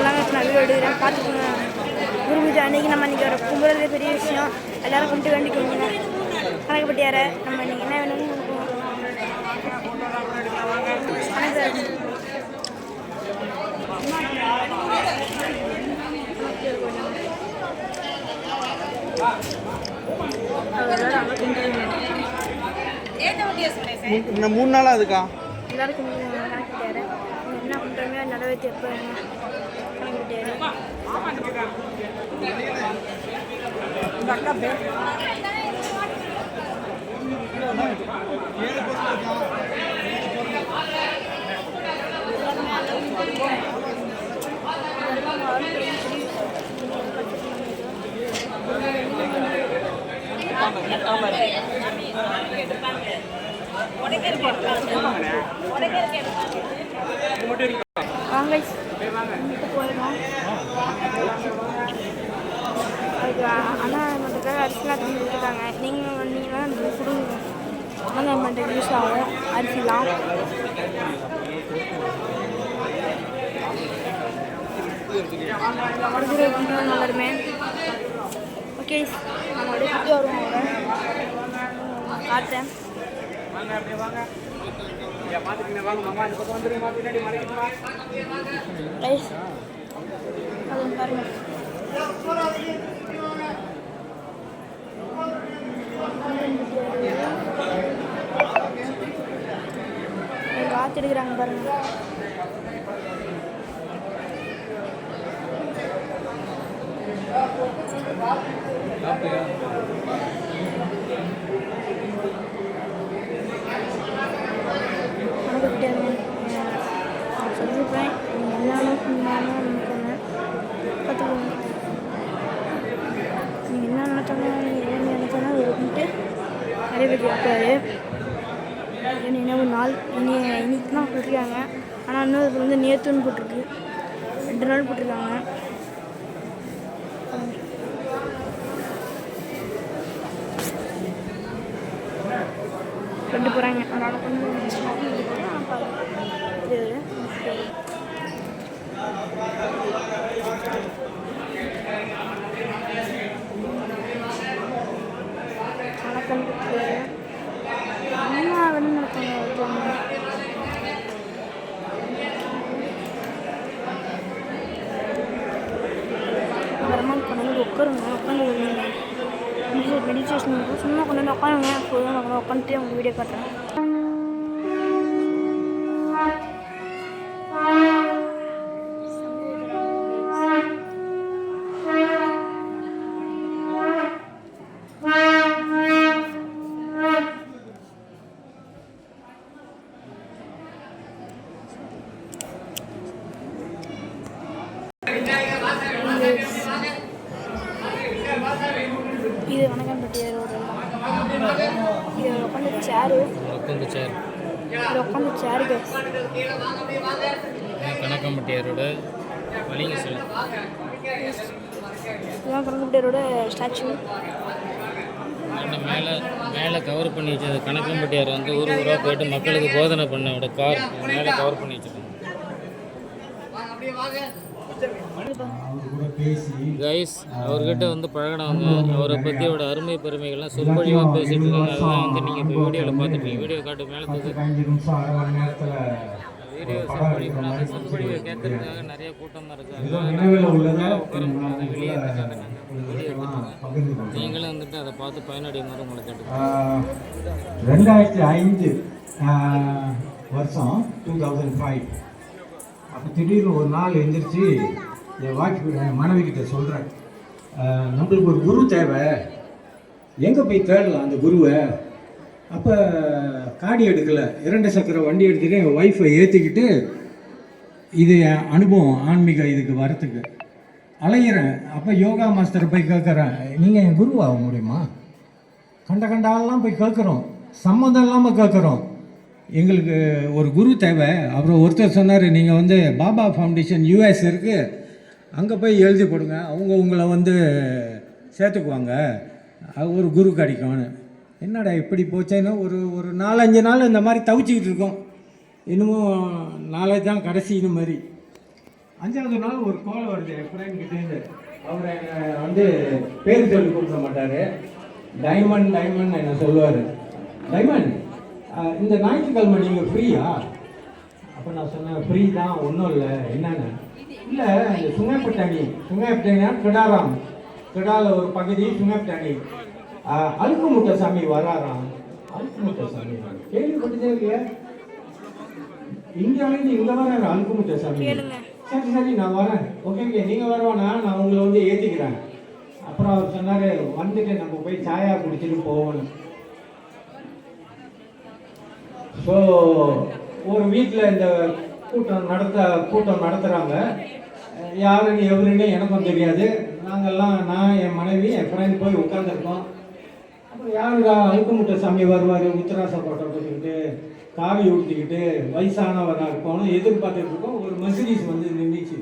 எல்லாமே இப்போ நான் வீடியோ எடுக்கிறேன் பார்த்துக்கோங்க. குரு பூஜை அன்றைக்கி நம்ம இன்றைக்கி ஒரு கும்புறதே பெரிய விஷயம். எல்லோரும் கும்பிட்டு வேண்டிக்கோங்க. கணக்குப்பட்டியாரை நம்ம இன்றைக்கி என்ன வேணும்னு இன்னும் 3 நாளாக அதுக்கா எல்லாரும் கணக்குப்பட்டியாரை என்ன பண்ணுறோமே நடவடிக்கை எப்போ கணக்குப்பட்டியாரை வாங்க போயிடும். அதுக்கு அண்ணா மட்டுக்காக அரிசிலாம் தந்துருக்காங்க. நீங்கள் வந்தீங்கன்னா அந்த கொடுங்க. அண்ணா மட்டும் யூஸ் ஆகும் அரிசிலாம். நல்லாருமே. ஓகே நம்ம அப்படியே சுற்றி வருவோம். காட்டுறேன். அது பாருங்க. காத்து எடுக்கிறாங்க பாருங்க. சொல்லியிருப்பேன் பார்த்துக்கோங்க. நீங்கள் என்ன நினைச்சாலும் நீங்கள் என்ன நினைச்சாலும் அது வந்துட்டு நிறைய பேர் இருக்காரு. நினைவு நாள் இன்னைக்கு தான் போட்டிருக்காங்க. ஆனால் இன்னும் இது வந்து நேற்றுன்னு போட்டிருக்கு. 2 நாள் போட்டிருக்காங்க. கொண்டு போகிறாங்க. அதனால் கொஞ்சம் வணக்கம் அம்மா வேணும் நடத்தாங்க. அப்புறமா கொண்டு உட்காருங்க. உட்காந்து மெடிடேஷன் சும்மா கொண்டு வந்து உட்காருங்க. போதும் நான் உட்காந்துட்டு அவங்க வீடியோ காட்டுறேன். இது வணக்கம்பட்டியார் ரோடு. இது உட்காந்து சேரு. இது உட்காந்து சேரு. கணக்கம்பட்டியாரோட வலிங்க சொல்லு. இதுதான் கணக்கம்பட்டியாரோட ஸ்டாச்சு. மேலே கவர் பண்ணி வச்சது. கணக்கம்பட்டியார் வந்து ஊராக போயிட்டு மக்களுக்கு போதனை பண்ண கார் மேலே கவர் பண்ணி வச்சுருக்கோம். கைஸ் அவர்கிட்ட வந்து பழகினவங்க அவரை பற்றியோட அருமை பெருமைகள்லாம் சொற்பொழிவாக பேசிட்டு இருக்காங்க. அதெல்லாம் வந்து நீங்கள் இப்போ வீடியோவில் பார்த்துருக்கீங்க. வீடியோ காட்டு மேலே வீடியோ சொற்பொழிவை கேட்கறதுக்காக நிறைய கூட்டமாக இருக்காங்க. உட்கார முடியாது, வெளியே இருக்காங்க. வீடியோ பார்த்துங்க. நீங்களும் வந்துட்டு அதை பார்த்து பயனடையுமாறு உங்களை கேட்டுக்கோங்க. 2005 வருஷம் 2005 அப்போ திடீர்னு ஒரு நாள் எழுந்திரிச்சு என் மனைவிக்கிட்ட சொல்கிறேன், நம்மளுக்கு ஒரு குரு தேவை, எங்கே போய் தேடலாம் அந்த குருவை. அப்போ காடி எடுக்கலை, 2 சக்கர வண்டி எடுத்துகிட்டு என் ஒய்ஃபை ஏற்றிக்கிட்டு இது அனுபவம் ஆன்மீக இதுக்கு வரத்துக்கு அலையிறேன். அப்போ யோகா மாஸ்டரை போய் கேட்குறேன், நீங்கள் என் குரு ஆக முடியுமா? கண்ட ஆளெலாம் போய் கேட்குறோம், சம்மந்தம் இல்லாமல் கேட்குறோம். எங்களுக்கு ஒரு குரு தேவை. அப்புறம் ஒருத்தர் சொன்னார், நீங்கள் வந்து பாபா ஃபவுண்டேஷன் US இருக்குது, அங்கே போய் எழுதி போடுங்க, அவங்க உங்களை வந்து சேர்த்துக்குவாங்க, ஒரு குரு கிடைக்கும்னு. என்னடா இப்படி போச்சேன்னு ஒரு 4-5 நாள் இந்த மாதிரி தவிச்சிக்கிட்டு இருக்கோம். இன்னமும் நாளை தான் கடைசி. இது மாதிரி 5வது நாள் ஒரு கால் வருது என் ஃப்ரெண்ட் கிட்டேருந்து. அவர் வந்து பேர் சொல்லி கொடுக்க மாட்டார், டைமண்ட் என்ன சொல்லுவார். டைமண்ட், இந்த ஞாயிற்றுக்கிழமை நீங்கள் ஃப்ரீயா? அப்போ நான் சொன்னேன் ஃப்ரீ தான், ஒன்றும் இல்லை. என்னென்ன? இல்லை, இந்த சுங்காப்பட்டாணியா கிடாராம், கிடாவில் ஒரு பகுதி சுங்காப்பட்டாணி அழுக்கு முட்டை சாமி வராராம். அழுக்கு முட்டை சாமி கேள்விப்பட்டதே இல்லையா? இந்தியாவிலேருந்து இங்கே வர அழுக்கு முட்டை சாமி. சரி நான் வரேன். ஓகே நீங்கள் வரவேண்ணா, நான் உங்களை வந்து ஏற்றிக்கிறேன். அப்புறம் அவர் சொன்னார் வந்துட்டு நம்ம போய் சாயா குடிச்சிட்டு போகணும். ஸோ ஒரு வீட்டில் இந்த கூட்டம் நடத்துகிறாங்க. யாருன்னு எவருன்னு எனக்கும் தெரியாது. நாங்கள்லாம் நான் என் மனைவி என் ஃப்ரெண்ட் போய் உட்காந்துருக்கோம். அப்புறம் யாருக்கா அழுக்கு முட்டை சாமி வருவார், உத்தராச போட்டோ போட்டுக்கிட்டு காவி ஊற்றிக்கிட்டு வயசானவராக இருக்கணும் எதிர்பார்த்துட்டு இருக்கோம். ஒரு மெர்சிடிஸ் வந்து நின்றுச்சு.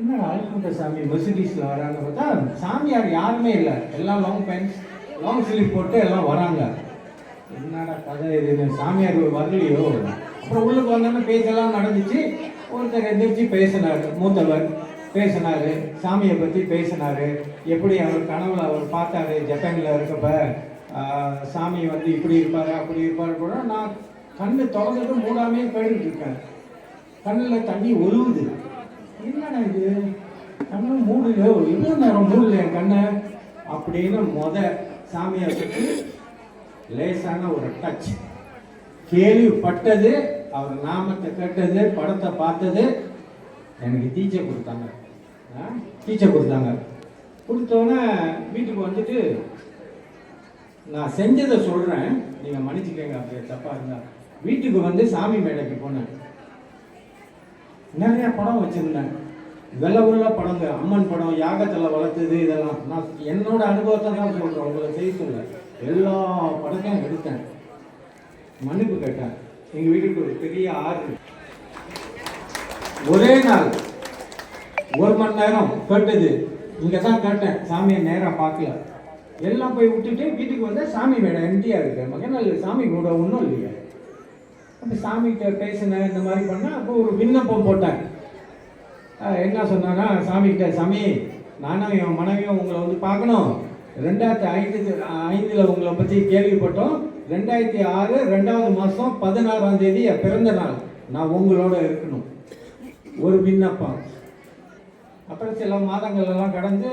என்ன அழுக்கு முட்டை சாமி மெர்சிடிஸில் வராங்க பார்த்தா சாமியார் யாருமே இல்லை, எல்லாம் லாங் பேண்ட்ஸ் லாங் ஸ்லீவ் போட்டு எல்லாம் வராங்க. என்னடா கதை இது, சாமியார் வரலையோ? அப்புறம் உள்ளுக்கு வந்தோன்னே பேச்செல்லாம் நடந்துச்சு. ஒருத்தர் எந்திரிச்சு பேசினார், மூத்தவர் பேசினார், சாமியை பற்றி பேசினார். எப்படி அவர் கனவுல அவர் பார்த்தாரு ஜப்பானில் இருக்கப்ப சாமி வந்து இப்படி இருப்பார் அப்படி இருப்பார் கூட. நான் கண்ணு திறந்துட்டு மூடாமே கேட்டுட்டு இருக்கேன். கண்ணில் தண்ணி ஒழுகுது. என்னடா இது, கண்ணு மூடலையோ, எவ்வளோ நேரம் மூடல என் கண்ணை அப்படின்னு சாமியை பற்றி லேசான ஒரு டச் கேள்விப்பட்டது, அவர் நாமத்தை கேட்டது, படத்தை பார்த்தது. எனக்கு டீச்சை கொடுத்தாங்க. கொடுத்தோன்னே வீட்டுக்கு வந்துட்டு நான் செஞ்சதை சொல்கிறேன், நீங்கள் மன்னிச்சுக்கங்க அப்படியே தப்பாக இருந்தா. வீட்டுக்கு வந்து சாமி மேடைக்கு போனேன். நிறையா படம் வச்சுருந்தேன், வெள்ள உள்ள படங்க, அம்மன் படம், யாகத்தில் வளர்த்தது, இதெல்லாம் நான் என்னோட அனுபவத்தை தான் சொல்கிறேன், உங்களை செய்ய சொல்ல. எல்லா படத்தையும் எடுத்தேன், மன்னிப்பு கேட்டேன். எங்கள் வீட்டுக்கு ஒரு பெரிய ஆறு. ஒரே நாள் 1 மணி நேரம் கேட்டது. இங்கே தான் கேட்டேன், சாமியை நேராக பார்க்கல. எல்லாம் போய் விட்டுட்டு வீட்டுக்கு வந்து சாமி மேடை எம்டியாக இருக்கு. மகனால் சாமி கூட ஒன்றும் இல்லையா. அப்போ சாமிகிட்ட பேசினேன், இந்த மாதிரி பண்ணேன். அப்போ ஒரு விண்ணப்பம் போட்டேன். என்ன சொன்னான்னா சாமிகிட்ட, சாமி நானும் என் மனைவியும் உங்களை வந்து பார்க்கணும். 2005 உங்களை பற்றி கேள்விப்பட்டோம். 2006 2வது மாதம் 16ஆம் தேதி என் பிறந்த நாள், நான் உங்களோட இருக்கணும். ஒரு விண்ணப்பம். அப்புறம் சில மாதங்கள் எல்லாம் கடந்து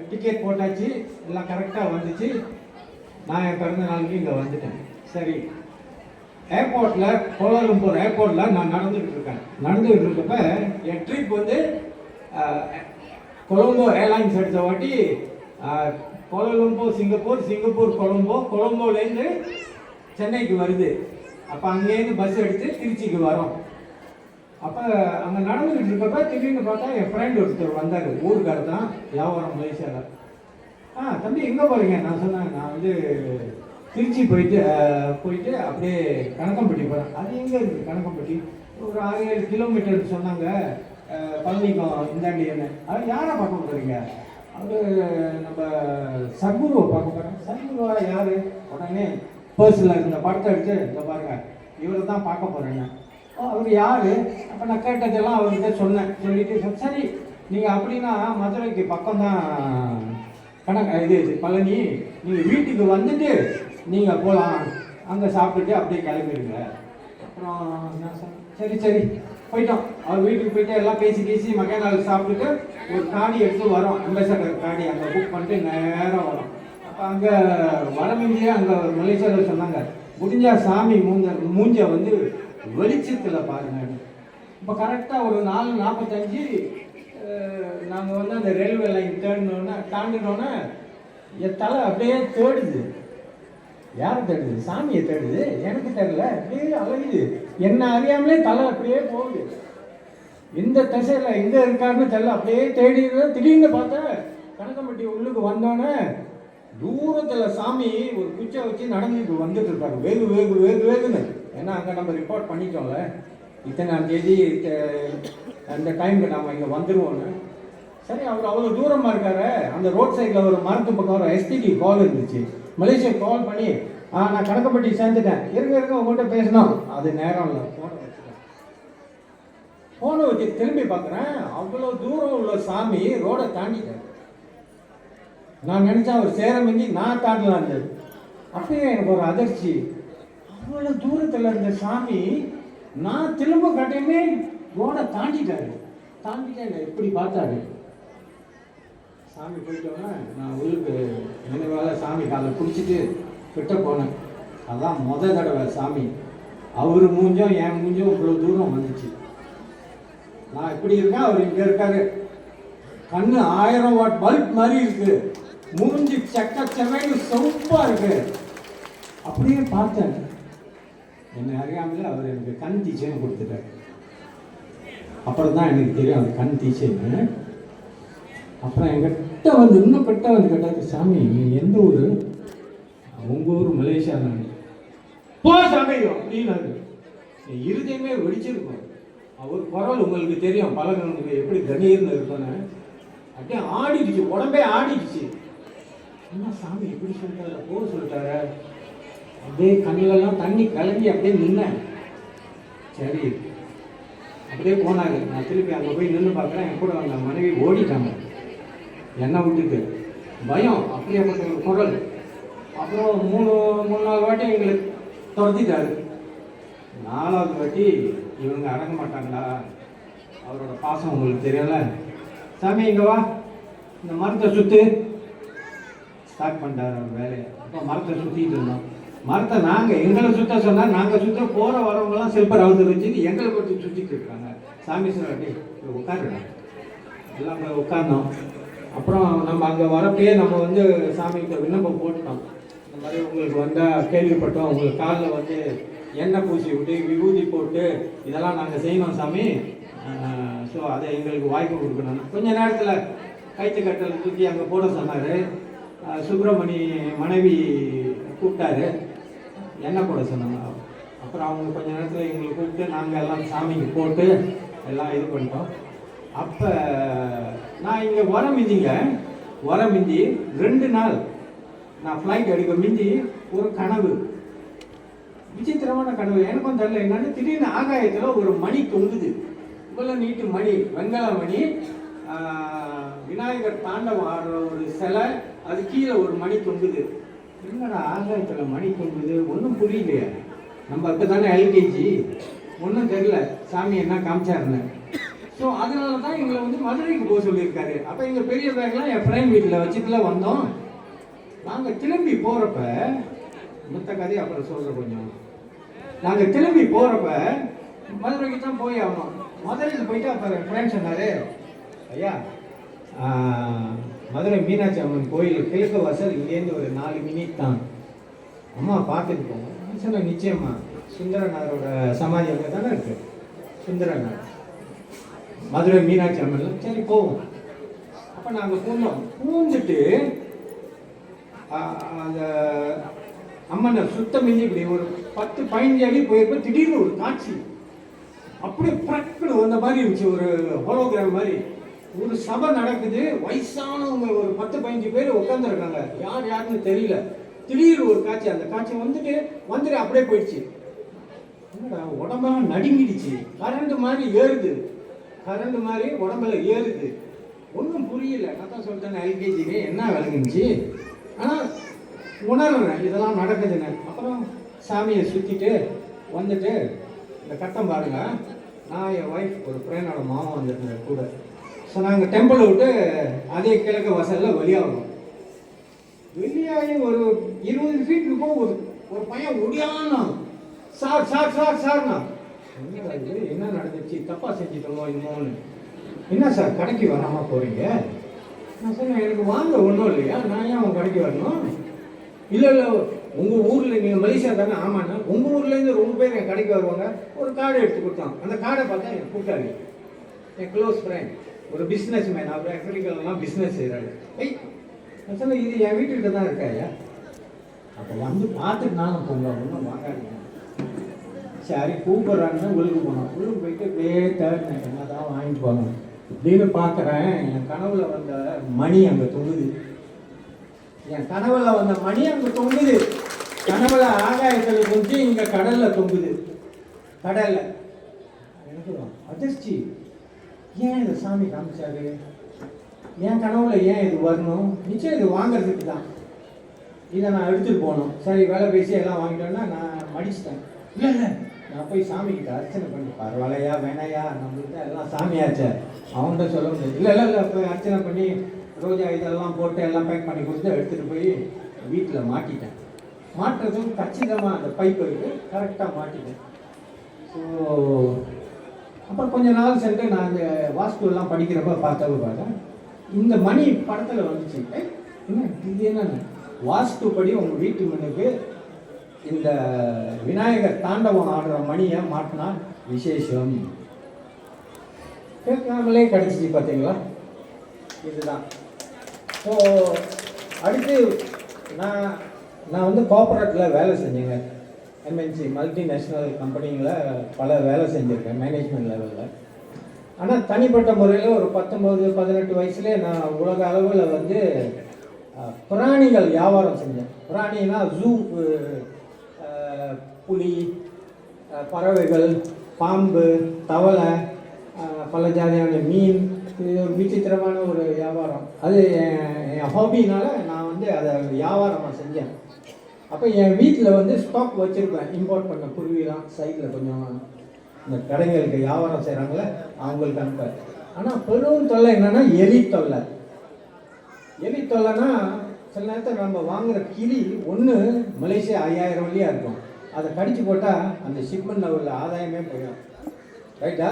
டிக்கெட் போட்டாச்சு, எல்லாம் கரெக்டாக வந்துச்சு. நான் என் பிறந்த நாளுக்கு இங்கே வந்துட்டேன். சரி, ஏர்போர்ட்டில் கோலாலம்பூர் ஏர்போர்ட்டில் நான் நடந்துக்கிட்டு இருக்கப்ப என் ட்ரிப் வந்து கொலம்போ ஏர்லைன்ஸ் எடுத்த வாட்டி கோலாலம்பூர் சிங்கப்பூர் கொலம்போலேருந்து சென்னைக்கு வருது. அப்போ அங்கேருந்து பஸ் எடுத்து திருச்சிக்கு வரோம். அப்போ அங்கே நடந்துக்கிட்டு இருக்கப்ப திடீர்னு பார்த்தா என் ஃப்ரெண்ட் ஒருத்தர் வந்தார், ஊருக்கார தான், வியாபாரம் மலேசியாவில். தம்பி எங்கே போகிறீங்க? நான் சொன்னேன், நான் வந்து திருச்சி போயிட்டு அப்படியே கணக்கம்பட்டி போகிறேன். அது எங்கே இருக்குது கணக்கம்பட்டி? ஒரு 6-7 கிலோமீட்டர் சொன்னாங்க. பழனிக்கும் இந்தாண்டி என்ன. அது யாரை பார்க்க போகிறீங்க? அது நம்ம சத்குருவை பார்க்க போகிறேன். சத்குருவா யார்? உடனே பர்ஸில் இருந்த படத்தை எடுத்து இந்த பாருங்க, இவரை தான் பார்க்க போகிறேங்க. அவர் யார்? அப்போ நான் கேட்டதெல்லாம் அவர்கிட்ட சொன்னேன். சொல்லிட்டு சரி நீங்கள் அப்படின்னா மதுரைக்கு பக்கம்தான் இது பழனி, நீங்கள் வீட்டுக்கு வந்துட்டு நீங்கள் போகலாம், அங்கே சாப்பிட்டுட்டு அப்படியே கிளம்பிடுங்க. அப்புறம் நான் சொன்னேன் சரி போயிட்டோம். அவர் வீட்டுக்கு போயிட்டு எல்லாம் பேசி மகனால் சாப்பிட்டுட்டு ஒரு காடி எடுத்து வரோம், அம்பாசடர் காடி அங்கே புக் பண்ணிட்டு நேராக வரோம். அப்போ அங்கே வடமிந்தியா அங்கே மலேசியாவில் சொன்னாங்க, முடிஞ்சா சாமி மூஞ்ச வந்து வெளிச்சத்தில் பாருங்க. இப்போ கரெக்டாக ஒரு 4:45 நாங்கள் வந்து அந்த ரயில்வே லைன் தாண்டினோன்னே என் தலை அப்படியே தேடுது. யார் தேடுது? சாமியை தேடுது. எனக்கு தெரியல, அப்படியே அழகுது. என்ன அறியாமலே தலை அப்படியே போகுது. எந்த திசையில் எங்கே இருக்காருன்னு தெரியல, அப்படியே தேடிது. திடீர்னு பார்த்தா கணக்கம்பட்டி உள்ளுக்கு வந்தோன்னே தூரத்தில் சாமி ஒரு குச்சை வச்சு நடந்துட்டு வந்துட்டு இருக்காரு, வேகுன்னு. ஏன்னா அங்கே நம்ம ரிப்போர்ட் பண்ணிட்டோம்ல, இத்தனாம் தேதி அந்த டைமுக்கு நம்ம இங்கே வந்துடுவோன்னு. சரி, அவர் அவ்வளோ தூரமாக இருக்காரு. அந்த ரோட் சைடில் ஒரு மரத்து பக்கம் ஒரு எஸ்டிடி கால் இருந்துச்சு. மலேசியா கால் பண்ணி நான் கணக்கம்பட்டி சேர்ந்துட்டேன், இருக்க உங்கள்கிட்ட பேசணும். அது நேரம் இல்லை, ஃபோனை வச்சுட்டேன். ஃபோனை வச்சு திரும்பி பார்க்குறேன், அவ்வளோ தூரம் உள்ள சாமி ரோடை தாண்டிட்டேன். நான் நினச்சேன் அவர் சேரமிஞ்சி நான் தாண்டலாம் இருந்தது. அப்பயே எனக்கு ஒரு அதிர்ச்சி. அவ்வளோ தூரத்தில் இருந்த சாமி நான் திரும்ப கட்டையுமே ரோடை தாண்டிட்டாரு. தாண்டிட்டேன் இப்படி பார்த்தாரு. சாமி போயிட்டோன்னா நான் உள்ளுக்கு நினைவாக சாமி காலை பிடிச்சிட்டு கிட்ட போனேன். அதான் தடவை சாமி அவர் மூஞ்சும் என் மூஞ்சும் இவ்வளோ தூரம் வந்துச்சு. நான் இப்படி இருக்கேன், அவர் இங்கே இருக்காரு. கண்ணு 1000 வாட் பல்ப் மாதிரி இருக்கு, மூஞ்சி செவைன்னு சொப்பா இருக்கு. அப்படியே பார்த்தேன். என்னை அறியாமலே அவர் எனக்கு கண் தீச்சைன்னு கொடுத்துட்டாரு. அப்புறம் தான் எனக்கு தெரியும் அது கண் தீச்சைன்னு. அப்புறம் என்கிட்ட வந்து இன்னும் கிட்ட வந்து கேட்டாரு, சாமி நீ எந்த ஊர்? உங்கள் ஊர் மலேசியா தான். போ சாமி அப்படின்னாரு. இருதயமே வெடிச்சிருக்கும். அவர் குரல் உங்களுக்கு தெரியும், பழகிறவங்களுக்கு எப்படி கணீர்னு இருக்குன்னு. அப்படியே ஆடிடுச்சு, உடம்பே ஆடிடுச்சு. என்ன சாமி எப்படி சொல்லிட்டாரு, போக சொல்லிட்டாரு. அப்படியே கண்ணிலெல்லாம் தண்ணி கலங்கி அப்படியே நின்னேன். சரி அப்படியே போனாங்க. நான் திருப்பி அங்கே போய் நின்று பார்க்குறேன். என் கூட அந்த மனைவி ஓடிட்டாங்க என்னை விட்டுட்டு. பயம் அப்படியேப்பட்ட ஒரு குரல். அப்புறம் மூணு நாலு வாட்டி எங்களுக்கு துரத்திட்டாரு. 4வது வாட்டி இவங்க அடங்க மாட்டாங்களா, அவரோட பாசம் உங்களுக்கு தெரியல. சாமி இங்கே வா, இந்த மரத்தை சுற்று. ஸ்டார்ட் பண்ணிட்டார் அவர் வேலையை. அப்போ மரத்தை சுற்றிட்டு இருந்தோம். மரத்தை நாங்கள் எங்களை சுற்ற சொன்னால் நாங்கள் சுற்ற போகிற வரவங்களாம் சில்பர் அவுத்து வச்சுட்டு எங்களை பற்றி சுற்றிட்டு இருக்காங்க. சாமி சார் அப்படி உட்காருங்க எல்லாம் போய் உட்கார்ந்தோம். அப்புறம் நம்ம அங்கே வரப்பே நம்ம வந்து சாமிக்கு விண்ணப்பம் போட்டுட்டோம். இந்த மாதிரி உங்களுக்கு வந்தால் கேள்விப்பட்டோம், உங்களுக்கு காலில் வந்து எண்ணெய் பூசி விட்டு விபூதி போட்டு இதெல்லாம் நாங்கள் செய்யணும் சாமி. ஸோ அதை எங்களுக்கு வாய்ப்பு கொடுக்கணும். கொஞ்ச நேரத்தில் கைத்து கட்டல் தூக்கி அங்கே போட சொன்னார். சுப்பிரமணி மனைவி கூப்பிட்டாரு, எண்ணெய் போட சொன்னாங்க. அப்புறம் அவங்க கொஞ்ச நேரத்தில் எங்களை கூப்பிட்டு நாங்கள் எல்லாம் சாமிக்கு போட்டு எல்லாம் இது பண்ணிட்டோம். அப்போ நான் இங்கே வர மிஞ்சி 2 நாள் நான் ஃப்ளைட் எடுக்க மிஞ்சி ஒரு கனவு, விசித்திரமான கனவு. எனக்கும் தெரியல என்னன்னு. திடீர்னு ஆகாயத்தில் ஒரு மணி தொங்குது, இவ்வளோ நீட்டு மணி, வெங்கல மணி. விநாயகர் தாண்டவம் ஆடுற ஒரு சிலை, அது கீழே ஒரு மணி தொங்குது. என்னடா ஆகாயத்தில் மணி தொங்குது, ஒன்றும் புரியலையே. நம்ம இப்போ தானே எல்கேஜி, ஒன்றும் தெரியல சாமி என்ன காமிச்சாருன்னு. ஸோ அதனால தான் எங்களை வந்து மதுரைக்கு போக சொல்லியிருக்காரு. அப்போ எங்கள் பெரிய பேக்லாம் என் ஃப்ரெண்ட் வீட்டில் வச்சுட்டுலாம் வந்தோம். நாங்கள் திரும்பி போகிறப்ப, மொத்த கதையை அப்புறம் சொல்கிற கொஞ்சம். நாங்கள் திரும்பி போகிறப்ப மதுரைக்கு தான் போய் ஆகணும். மதுரைக்கு போயிட்டு அப்போ என் ஃப்ரெண்ட் சொன்னார், ஐயா மதுரை மீனாட்சி அம்மன் கோயில் கிழக்கு வாசல் இங்கேருந்து ஒரு 4 மினிட் தான், அம்மா பார்த்துட்டு போங்க சொன்ன. நிச்சயமா சுந்தரனாரோட சமாதி அங்கே தானே இருக்கு, சுந்தரனார் மதுரை மீனாட்சி அம்மன். சரி போவோம். அப்போ நாங்கள் போனோம். பூந்துட்டு அந்த அம்மனை சுத்தம் மிஞ்சி இப்படி ஒரு 10-15 அடி போயிருப்போம். திடீர்னு ஒரு காட்சி அப்படியே பிரக்குன்னு வந்த மாதிரி இருந்துச்சு, ஒரு ஹோலோகிராம் மாதிரி. ஒரு சபை நடக்குது, வயசானவங்க ஒரு 10-15 பேர் உட்காந்துருக்காங்க, யாருன்னு தெரியல. திடீர்னு ஒரு காட்சி, அந்த காட்சி வந்துட்டு அப்படியே போயிடுச்சு. என்னடா உடம்பெல்லாம் நடுங்கிடுச்சு, கரண்ட் மாதிரி ஏறுது, கரண்ட் மாதிரி உடம்புல ஏறுது. ஒன்றும் புரியல. நான் தான் சொல்லிட்டேன் எல்கேஜிக்கு என்ன விளங்குச்சு, ஆனால் உணர்றேன் இதெல்லாம் நடக்குதுன்னு. அப்புறம் சாமியை சுற்றிட்டு வந்துட்டு இந்த கட்டம் பாருங்க, நான் என் ஒய்ஃப் ஒரு ஃப்ரெண்டோட மாமா வந்துருந்தேன் கூட. ஸோ நாங்கள் டெம்பிளை விட்டு அதே கிழக்கு வாசலில் வெளியாகணும். வெளியாகி ஒரு 20 ஃபீட் இருக்கும். ஒரு பையன் ஒடியானா, சார்னா என்ன நடந்துச்சு, தப்பாக செஞ்சுட்டோமோ இன்னொன்று. என்ன சார் கடைக்கு வராமல் போகிறீங்க? நான் சொன்னேன், எனக்கு வாங்க ஒன்றும் இல்லையா, நான் ஏன் உங்கள் கடைக்கு வரணும்? இல்லை உங்கள் ஊரில் நீங்கள் மலேசியா தானே? ஆமாண்ணா. உங்கள் ஊர்லேருந்து ரொம்ப பேர் என் கடைக்கு வருவாங்க. ஒரு கார்டு எடுத்து கொடுத்தான். அந்த கார்டை பார்த்தா எனக்கு கூட்டாளி, என் க்ளோஸ் ஃப்ரெண்ட், ஒரு பிஸ்னஸ் மேன். அவர் ஆஃப்ரிக்காலெலாம் பிஸ்னஸ் செய்கிறாரு. நான் சொன்னேன், இது என் வீட்டுக்கிட்ட தான் இருக்காயா? அப்போ வந்து பார்த்துட்டு நானும் போங்க, ஒன்றும் வாங்காதீங்க. சரி கூப்பிட்றாங்கன்னு உள்ளுக்கு போனோம். உள்ளுக்கு போயிட்டு அப்படியே தேர்ட் என்ன தான் வாங்கிட்டு போகணும் அப்படின்னு பார்க்குறேன். என் கனவுல வந்த மணி அங்கே தொங்குது. கனவுல ஆகாயத்தில் தொங்கி இங்கே கடலில் தொங்குது. கடலில் எனக்கு அதிர்ச்சி. ஏன் இந்த சாமி காமிச்சாரு? என் கனவுல ஏன் இது வரணும்? நிச்சயம் இது வாங்கிறதுக்கு தான். இதை நான் எடுத்துகிட்டு போகணும். சரி, வேலை பேசி எல்லாம் வாங்கிட்டோன்னா நான் மடிச்சிட்டேன். இல்லை, நான் போய் சாமிக்கிட்ட அர்ச்சனை பண்ணி, பரவாயில்லையா வேணாயா, நம்மளுக்கு எல்லாம் சாமியாச்சே, அவன்கிட்ட சொல்ல முடியாது. இல்லை போய் அர்ச்சனை பண்ணி ரோஜா இதெல்லாம் போட்டு எல்லாம் பேக் பண்ணி கொடுத்து எடுத்துகிட்டு போய் வீட்டில் மாட்டிட்டேன். மாட்டுறதும் கச்சிதமாக அந்த பைப் இருக்குது, கரெக்டாக மாட்டிட்டேன். ஸோ அப்புறம் கொஞ்ச நாள் சென்று நான் அந்த வாஸ்துவெல்லாம் படிக்கிறப்ப பார்த்தேன், இந்த மணி படத்தில் வந்துச்சு. என்ன இது என்னென்ன வாஸ்துப்படி உங்கள் வீட்டு மண்ணுக்கு இந்த விநாயகர் தாண்டவம் ஆடுற மணியை மாட்டினா விசேஷம். கேட்காமலே கிடச்சிச்சு பார்த்தீங்களா? இதுதான். ஸோ அடுத்து நான் வந்து கார்பரேட்டில் வேலை செஞ்சேங்க. எம்என்சி மல்டிநேஷ்னல் கம்பெனியில் பல வேலை செஞ்சுருக்கேன் மேனேஜ்மெண்ட் லெவலில். ஆனால் தனிப்பட்ட முறையில் ஒரு 19-18 வயசுலேயே நான் உலக அளவில் வந்து பிராணிகள் வியாபாரம் செஞ்சேன். பிராணினா ஜூ, புலி, பறவைகள், பாம்பு, தவளை, பல ஜாதியான மீன். இது ஒரு விசித்திரமான ஒரு வியாபாரம். அது என் ஹாபினால நான் வந்து அதை வியாபாரமாக செஞ்சேன். அப்போ என் வீட்டில் வந்து ஸ்டாக் வச்சுருப்பேன். இம்போர்ட் பண்ண குருவிலாம் சைடில் கொஞ்சம் இந்த கடைகளுக்கு வியாபாரம் செய்கிறாங்களே அவங்களுக்கு அனுப்ப. ஆனால் பெரும் தொல்லை என்னென்னா எலி தொல்லை. எலி தொல்லைன்னா சில நேரத்தில் நம்ம வாங்குகிற கிளி ஒன்று மலேசியா 5000 வழியாக இருக்கும். அதை கடிச்சு போட்டால் அந்த ஷிப்மெண்ட்டில் உள்ள ஆதாயமே போயிடும். ரைட்டா?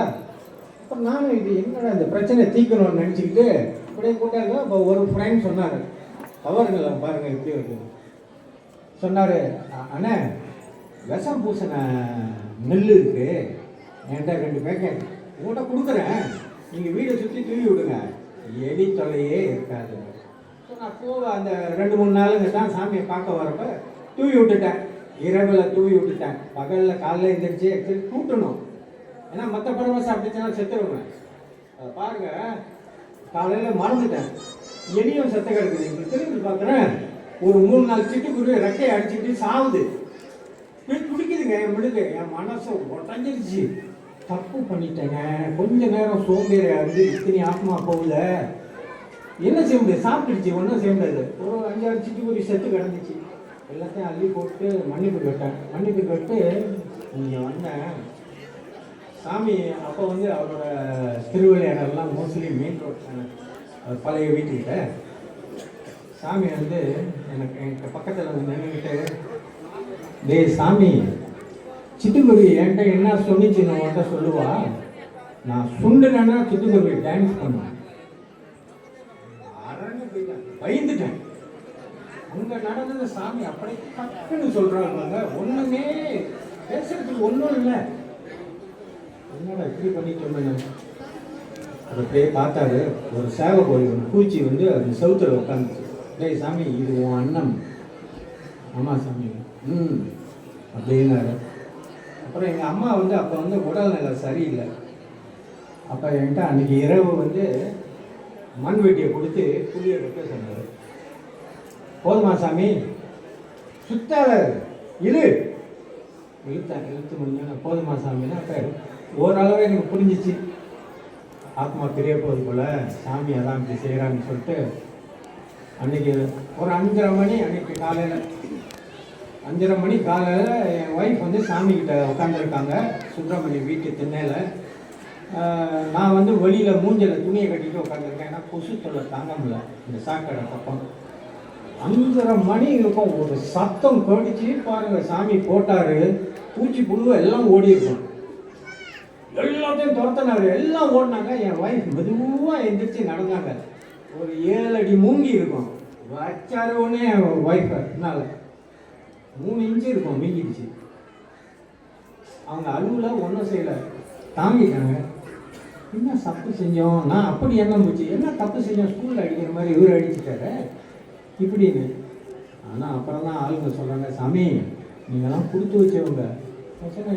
அப்புறம் நானும் இது என்னடா இந்த பிரச்சனை தீர்க்கணும்னு நினச்சிக்கிட்டு இப்படியே கூட்டாங்க. இப்போ ஒரு ஃப்ரெண்ட் சொன்னார், தவறுங்களை பாருங்கள் எப்படி இருக்குது சொன்னார். அண்ணே, விஷம் பூசின நெல் இருக்குது, என்கிட்ட 2 பேக்கெட் உங்கள்கிட்ட கொடுக்குறேன், நீங்கள் வீடை சுற்றி தூவி விடுங்க, எலி தொல்லையே இருக்காது. ஸோ நான் போக அந்த 2-3 நாளுங்க தான் சாமியை பார்க்க வரப்ப தூவி விட்டுட்டேன். இரவில் தூவி விட்டுட்டேன். பகலில் காலையில் எழுந்திரிச்சு எக்ஸசைஸ் கூட்டணும். ஏன்னா மற்ற பறவை சாப்பிட்டுச்சுன்னா செத்துருவேன். அதை பாருங்கள், காலையில் மறந்துட்டேன். எலியும் செத்த கிடக்குது. இப்படி திரும்பி பார்க்குறேன், ஒரு 3-4 சிட்டுக்குருவி ரெக்கையை அடிச்சுட்டு சாவுது. பிடிக்குதுங்க என் முழுக்க. என் மனசை உடஞ்சிருச்சு. தப்பு பண்ணிட்டேங்க. கொஞ்ச நேரம் சோம்பேறி வந்து இத்தனை ஆத்மா போகல. என்ன செய்ய முடியாது? சாப்பிட்டுடுச்சு, ஒன்றும் செய்ய முடியாது. ஒரு 5-6 சிட்டுக்குருவி செத்து கிடந்துச்சு. எல்லாத்தையும் அள்ளி போட்டு மன்னிப்பு கேட்டேன். மன்னிப்பு கேட்டு இங்கே வந்தேன். சாமி அப்போ வந்து அவரோட திருவிளையாடலாம் மோஸ்ட்லி மெயின் ரோட் பழைய வீட்டுக்கிட்ட. சாமி வந்து எனக்கு பக்கத்தில் வந்து நின்றுக்கிட்டு, டேய் சாமி, சிட்டுக்குருவி என்கிட்ட என்ன சொன்னிச்சு நான் உன்கிட்ட சொல்லுவா, நான் சுண்டுனா சிட்டுக்குருவி டான்ஸ் பண்ணுவேன். பயந்துட்டேன். அங்கே நடந்தது சாமி அப்படி டக்குன்னு சொல்கிறாங்க. ஒன்றுமே பேசுறதுக்கு ஒன்றும் இல்லை. என்னடா இப்படி பண்ணிட்டோம்னு அதை அப்படியே பார்த்தாரு. ஒரு சேவை கோழி ஒரு பூச்சி வந்து அது செவுத்துல உட்காந்துச்சு. டேய் சாமி, இது உன் அண்ணன். ஆமாம் சாமி. அப்படின்னாரு. அப்புறம் எங்கள் அம்மா வந்து அப்போ வந்து உடல்நிலை சரியில்லை. அப்போ என்கிட்ட அன்றைக்கி இரவு வந்து மண் வெட்டியை கொடுத்து புளியை வைக்க சொன்னார். போதுமா சாமி, சுத்தாத, இழுத்து முடிஞ்ச போதுமா சாமின்னா அப்போ ஓரளவு எனக்கு புரிஞ்சிச்சு. ஆத்மா தெரிய போகுது போல், சாமி அதான் இப்படி செய்கிறான்னு சொல்லிட்டு அன்றைக்கி ஒரு 5:30 மணி, அன்றைக்கி காலையில் 5:30 மணி காலையில் என் ஒய்ஃப் வந்து சாமிக்கிட்ட உட்காந்துருக்காங்க சுப்பிரமணிய வீட்டு திண்ணையில். நான் வந்து வெளியில் மூஞ்சில் துணியை கட்டிட்டு உட்காந்துருக்கேன். ஏன்னா கொசு தொல்லை தாங்க முடியல இந்த சாக்கடை பக்கம். 5:30 மணி இருக்கும். ஒரு சத்தம் கடிச்சு பாருங்கள், சாமி போட்டார். பூச்சி புழு எல்லாம் ஓடி இருக்கும். எல்லாத்தையும் துரத்தினார். எல்லாம் ஓடினாங்க. என் ஒய்ஃப் மெதுவாக எந்திரிச்சு நடந்தாங்க. ஒரு 7 அடி மூங்கி இருக்கும். வச்சாரு ஒன்று என் ஒய்ஃபை என்னால் 3 இன்ச்சு இருக்கும், மீங்கிடுச்சு. அவங்க அலுவல ஒன்றும் செய்யலை, தாங்கிட்டாங்க. என்ன தப்பு செஞ்சோம்? நான் அப்படி என்ன போச்சு, என்ன தப்பு செஞ்சோம், ஸ்கூலில் அடிக்கிற மாதிரி இவர் அடிச்சுட்டாரு இப்படின்னு. ஆனால் அப்புறம் தான் ஆளுங்க சொல்கிறாங்க, சாமி நீங்கள்லாம் கொடுத்து வச்சவங்க.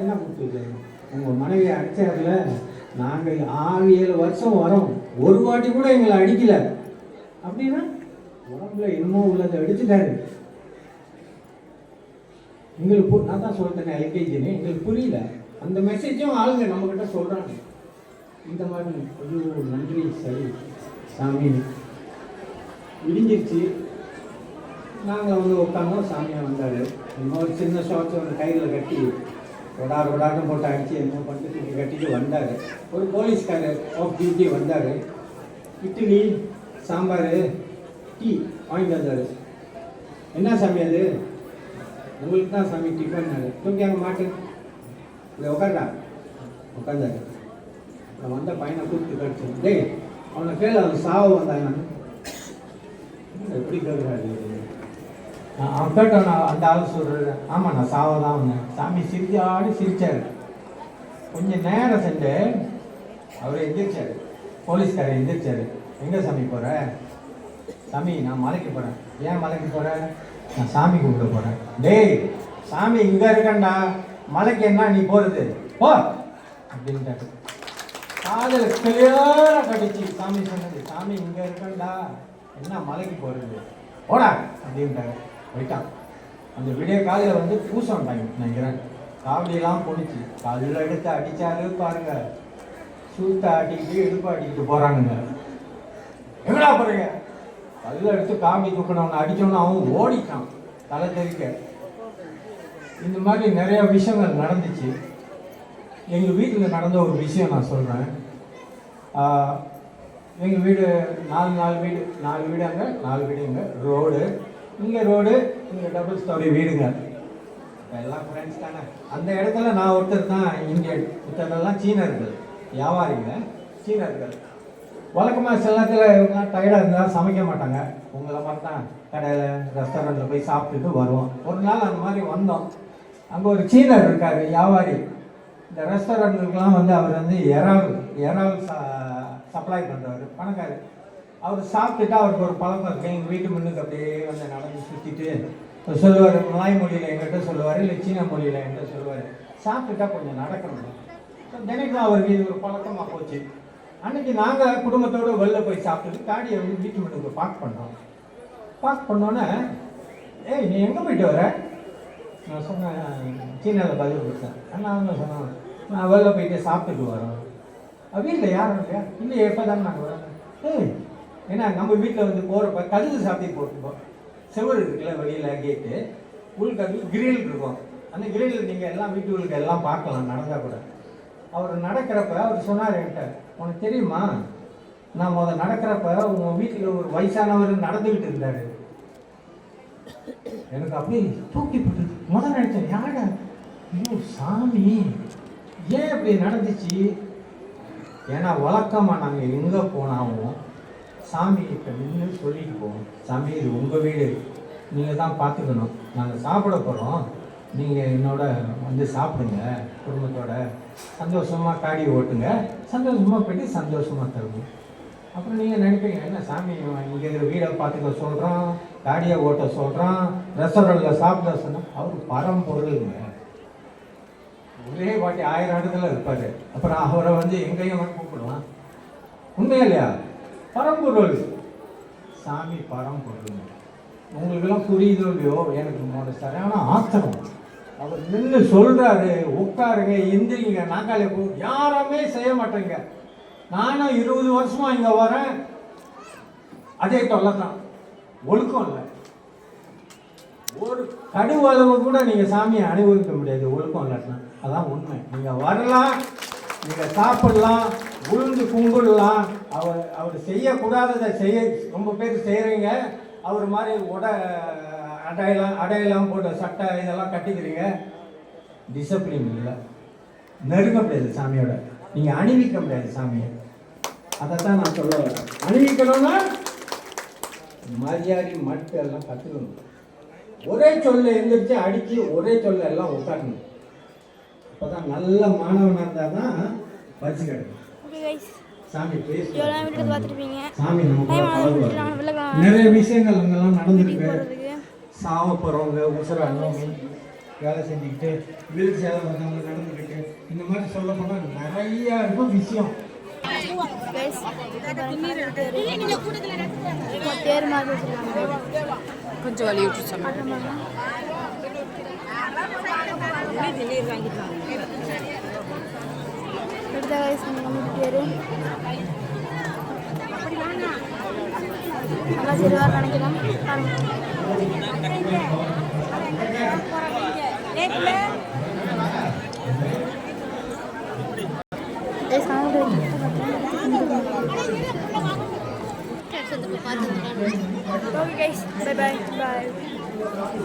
என்ன கொடுத்து வச்சவங்க? உங்கள் மனைவியை அடித்தார்ல, நாங்கள் 6-7 வருஷம் வரோம், ஒரு வாட்டி கூட எங்களை அடிக்கலை. அப்படின்னா உடம்புல இன்னமும் உள்ளதை அடிச்சுட்டாரு. எங்களுக்கு நான் தான் சொல்லிட்டேன் எல்கேஜின்னு, எங்களுக்கு புரியல. அந்த மெசேஜும் ஆளுங்க நம்மக்கிட்ட சொல்கிறாங்க. இந்த மாதிரி ஐயோ நன்றி சரி சாமி விடிஞ்சிருச்சு. நாங்கள் வந்து உட்காந்தோம். சாமியாக வந்தார். இன்னொரு சின்ன ஷார்ட்ஸ் ஒன்று கையில் கட்டி கொடாட்டம் போட்டு அடித்து என்ன பண்ணிட்டு தூக்கி கட்டிட்டு வந்தார். ஒரு போலீஸ்காரர் ஆஃப் டியூட்டி வந்தார். இட்லி சாம்பார் டீ வாங்கிட்டு வந்தார். என்ன சாமி அது? உங்களுக்கு தான் சாமி டிஃபன்னாரு. தூக்கி அங்கே மாட்டு இதை உட்காந்தாரு. நான் வந்த பையனை கூப்பிட்டு கடிச்சேன். டேய் அவனை கேளு, அவன் சாவ வந்தாங்க. எப்படி கேட்குறாரு? அவன் கேட்டான். அந்த ஆள் சொல்கிறாரு, ஆமாம் நான் சாவ தான் வந்தேன். சாமி சிரிச்சாரு. கொஞ்சம் நேரம் சென்று அவர் எந்திரிச்சார். போலீஸ்காரர் எந்திரிச்சார். எங்கே சாமி போகிற? சாமி நான் மலைக்கு போகிறேன். ஏன் மலைக்கு போகிறேன்? நான் சாமி கூப்பிட போகிறேன். டேய் சாமி இங்கே இருக்கண்டா, மலைக்கு என்ன நீ போகிறது போ அப்படின்ட்டாரு. காதல் கிளியராக கடிச்சு சாமி சொன்னது. சாமி இங்கே இருக்கண்டா, என்ன மலைக்கு போகிறது போடா அப்படின்ட்டாரு. போயிட்டான். அந்த விடிய காலையில் வந்து பூசம் டைம் நினைக்கிறேன். காவடியெல்லாம் போணுச்சு. கல்ல எடுத்து அடித்தாரு பாருங்க. சூத்த ஆட்டிக்கிட்டு இடுப்பு ஆட்டிக்கிட்டு போகிறானுங்க. எங்கடா போகிறீங்க? கல்ல எடுத்து காவடி தூக்கணவனை அடித்தோன்னு அவன் ஓடிட்டான் தலை தெறிக்க. இந்த மாதிரி நிறையா விஷயங்கள் நடந்துச்சு. எங்கள் வீட்டில் நடந்த ஒரு விஷயம் நான் சொல்கிறேன். எங்கள் வீடு 4 வீடு, 4 வீடு அங்கே 4 வீடு இங்கே ரோடு, இங்கே ரோடு, இங்கே டபுள் ஸ்டோரி வீடுங்க. எல்லாம் ஃப்ரெண்ட்ஸ் தானே. அந்த இடத்துல நான் ஒருத்தர் தான் இந்தியன், மற்றதெல்லாம் சீனர்கள், வியாபாரிங்க சீனர்கள். வழக்கமாக சில நேரத்தில் இவங்க டயர்டாக இருந்தால் சமைக்க மாட்டாங்க. உங்களை மாதிரி தான் கடையில் ரெஸ்டாரண்ட்டில் போய் சாப்பிட்டுட்டு வருவோம். ஒரு நாள் அந்த மாதிரி வந்தோம். அங்கே ஒரு சீனர் இருக்கார் வியாபாரி. இந்த ரெஸ்டாரண்ட்டுக்கெலாம் வந்து அவர் வந்து இறால் சப்ளை பண்ணுறவர், பணக்காரு. அவர் சாப்பிட்டுட்டு அவருக்கு ஒரு பழக்கம் இருக்குது. எங்கள் வீட்டு முன்னுக்கு அப்படியே வந்து நடந்து சுற்றிட்டு சொல்லுவார். மலாய் மொழியில் எங்கிட்ட சொல்லுவார், இல்லை சீன மொழியில் என்கிட்ட சொல்லுவார். சாப்பிட்டுட்டா கொஞ்சம் நடக்கணும். தினைக்கும் அவருக்கு இது ஒரு பழக்கமாக போச்சு. அன்றைக்கி நாங்கள் குடும்பத்தோடு வெளில போய் சாப்பிட்டுட்டு காடியை வந்து வீட்டு முன்னுக்கு பார்க் பண்ணோன்னே, ஏய் நீ எங்கே போயிட்டு வர? நான் சொன்னேன் சீனாவில் பதில் கொடுத்தேன். ஆனால் அவங்க சொன்னாங்க நான் வெளில போயிட்டு சாப்பிட்டுட்டு வரோம். வீட்டில் யாரும் இல்லையா? இல்லையே எப்போ தானே நாங்கள் வரோம். ஏய் ஏன்னா நம்ம வீட்டில் வந்து போகிறப்ப கதவு சாத்தி போட்டுப்போம். செவ்வறு இருக்குல்ல வெளியில் கேட்டு, உள்கதவு கிரில் இருக்கும். அந்த கிரில் நீங்கள் எல்லாம் வீட்டுகளுக்கு எல்லாம் பார்க்கலாம் நடந்தால் கூட. அவர் நடக்கிறப்ப அவர் சொன்னார் என்கிட்ட, உனக்கு தெரியுமா நான் நடக்கிறப்ப உங்கள் வீட்டில் ஒரு வயசானவர் நடந்துக்கிட்டு இருந்தார். எனக்கு அப்படியே தூக்கி போட்டு நினைச்சேன், யாரா? ஐயோ சாமி ஏன் இப்படி நடந்துச்சு? ஏன்னா வழக்கமாக நாங்கள் எங்கே போனாலும் சாமி கிட்ட நின்று சொல்லிட்டு போவோம், சாமி இது உங்கள் வீடு, நீங்கள் தான் பார்த்துக்கணும். நாங்கள் சாப்பிட போகிறோம், நீங்கள் என்னோட வந்து சாப்பிடுங்க, குடும்பத்தோட சந்தோஷமாக காடி ஓட்டுங்க, சந்தோஷமாக போய்ட்டு சந்தோஷமாக தருவோம். அப்புறம் நீங்கள் நினைப்பீங்க, என்ன சாமி இங்கே இருக்கிற வீடை பார்த்துக்க சொல்கிறான், காடியை ஓட்ட சொல்கிறான், ரெஸ்டாரண்ட்டில் சாப்பிட சொன்னால். அவர் பரம்பொருளுங்க. ஒரே வாட்டி 1000 இடத்துல இருப்பார். அப்புறம் அவரை வந்து எங்கேயும் கூப்பிடலாம். உண்மையா இல்லையா? பரம்பொருள் சாமி பரம்பொருள். உங்களுக்கெல்லாம் புரியுதோ இல்லையோ, எனக்கு உங்களோட சரியான ஆத்திரம். அவர் நின்று சொல்கிறாரு, உட்காருங்க, எந்திரிங்க, நாக்காலே போ. யாருமே செய்ய மாட்டேங்க. நானும் 20 வருஷமாக இங்கே வரேன், அதே தொல்லை தான். ஒழுக்கம் இல்லை. ஒரு கடுவளவு கூட நீங்கள் சாமியை அனுபவிக்க முடியாது ஒழுக்கம் இல்லைன்னா. அதான் உண்மை. நீங்கள் வரலாம், நீங்கள் சாப்பிடலாம், உளுந்து கும்பிடலாம். அவர் செய்யக்கூடாததை ரொம்ப பேர் செய்கிறீங்க. அவர் மாதிரி அடையெல்லாம் போட்டு சட்டை இதெல்லாம் கட்டிக்கிறீங்க. டிசிப்ளின் இல்லை. நெருங்க முடியாது சாமியோட. நீங்கள் அணிவிக்க முடியாது சாமியை. அதைத்தான் நான் சொல்ல வரேன். அணிவிக்கணும்னா மரியாதை மட்டும் எல்லாம் கற்றுக்கணும். ஒரே சொல்ல எந்திரிச்சு அடித்து ஒரே சொல்ல எல்லாம் உட்காரணும். அப்போ தான் நல்ல மாணவனாக இருந்தால் தான் பரிசு கிடைக்கும். சாமி பேச சாமி நிறைய விஷயங்கள் அங்கெல்லாம் நடந்துருக்கு. சாவ போகிறவங்க உசர அண்ணவங்க வேலை செஞ்சுக்கிட்டு வீடு சேவை வந்தவங்க நடந்துக்கிட்டு இந்த மாதிரி சொல்ல போனால் நிறையா இருக்கும் விஷயம். கொஞ்சம் வலி விட்டு சொன்னாங்க. எடுத்த வயசு பண்ணிக்கிட்டாரு நல்லா சிறுவார் நினைக்கிறேன் Okay guys, bye bye.